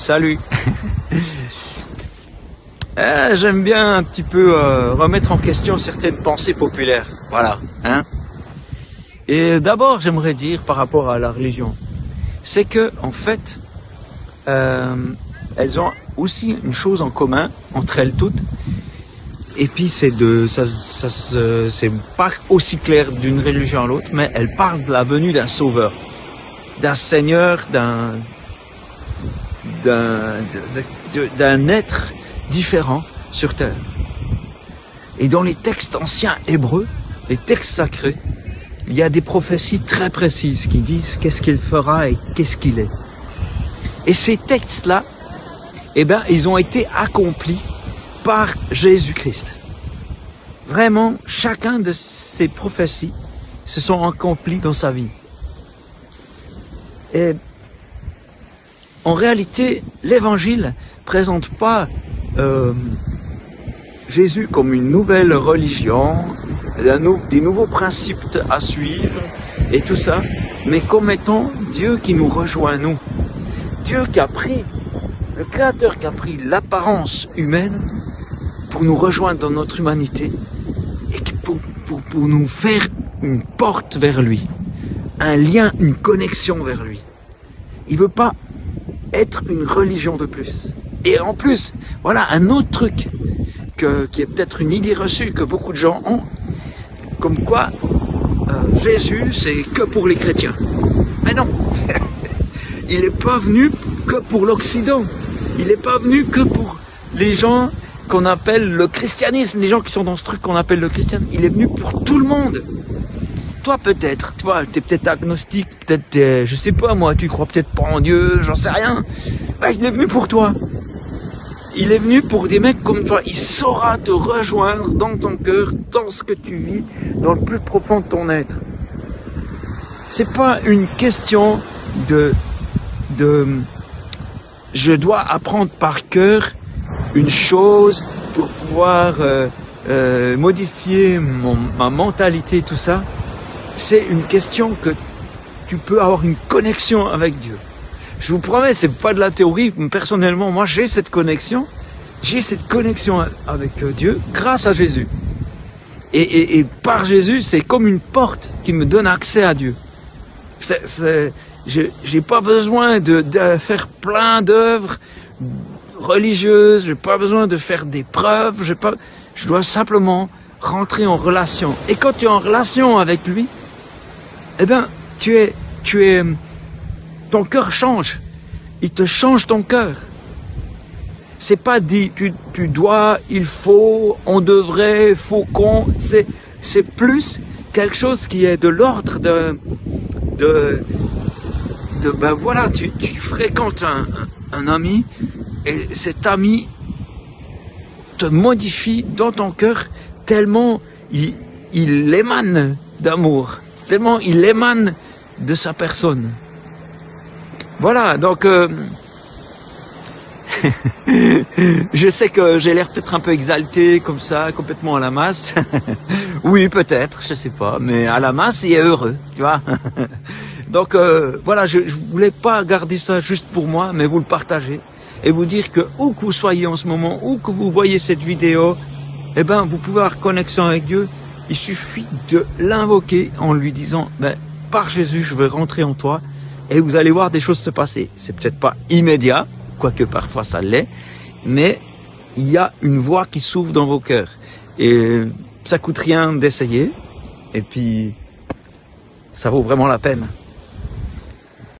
salut. J'aime bien un petit peu remettre en question certaines pensées populaires. Voilà. Hein. Et d'abord, j'aimerais dire par rapport à la religion, c'est que en fait, elles ont aussi une chose en commun entre elles toutes. Et puis c'est c'est pas aussi clair d'une religion à l'autre, mais elles parlent de la venue d'un sauveur, d'un seigneur, d'un être différent sur terre. Et dans les textes anciens hébreux, les textes sacrés, il y a des prophéties très précises qui disent qu'est-ce qu'il fera et qu'est-ce qu'il est. Et ces textes-là, eh ben, ils ont été accomplis par Jésus-Christ. Vraiment, chacun de ces prophéties se sont accomplies dans sa vie. Et en réalité, l'Évangile présente pas Jésus comme une nouvelle religion, des nouveaux principes à suivre et tout ça, mais comme étant Dieu qui nous rejoint, nous. Dieu qui a pris, le Créateur qui a pris l'apparence humaine pour nous rejoindre dans notre humanité et pour nous faire une porte vers lui, un lien, une connexion vers lui. Il veut pas être une religion de plus. Et en plus, voilà un autre truc qui est peut-être une idée reçue que beaucoup de gens ont, comme quoi Jésus c'est que pour les chrétiens. Mais non, il n'est pas venu que pour l'Occident, il n'est pas venu que pour les gens qu'on appelle le christianisme, les gens qui sont dans ce truc qu'on appelle le christianisme, il est venu pour tout le monde. Toi peut-être, tu vois, t'es peut-être agnostique, peut-être, je sais pas moi, tu crois peut-être pas en Dieu, j'en sais rien. Ouais, il est venu pour toi. Il est venu pour des mecs comme toi. Il saura te rejoindre dans ton cœur, dans ce que tu vis, dans le plus profond de ton être. C'est pas une question de je dois apprendre par cœur une chose pour pouvoir modifier ma mentalité, tout ça. C'est une question que tu peux avoir une connexion avec Dieu. Je vous promets, c'est pas de la théorie. Personnellement, moi, j'ai cette connexion avec Dieu grâce à Jésus. Et par Jésus, c'est comme une porte qui me donne accès à Dieu. J'ai pas besoin de faire plein d'œuvres religieuses. J'ai pas besoin de faire des preuves. Je dois simplement rentrer en relation. Et quand tu es en relation avec lui, eh ben, ton cœur change. Il te change ton cœur. C'est pas dit, tu dois, il faut, on devrait, faut qu'on. C'est plus quelque chose qui est de l'ordre ben voilà, tu fréquentes un ami et cet ami te modifie dans ton cœur tellement il émane d'amour, tellement il émane de sa personne. Voilà, donc je sais que j'ai l'air peut-être un peu exalté comme ça, complètement à la masse. Oui, peut-être, je sais pas, mais à la masse, il est heureux, tu vois. Donc voilà, je voulais pas garder ça juste pour moi, mais vous le partager et vous dire que où que vous soyez en ce moment, où que vous voyez cette vidéo, eh ben vous pouvez avoir connexion avec Dieu. Il suffit de l'invoquer en lui disant, ben par Jésus, je veux rentrer en toi. Et vous allez voir des choses se passer. C'est peut-être pas immédiat, quoique parfois ça l'est, mais il y a une voie qui s'ouvre dans vos cœurs. Et ça coûte rien d'essayer, et puis ça vaut vraiment la peine.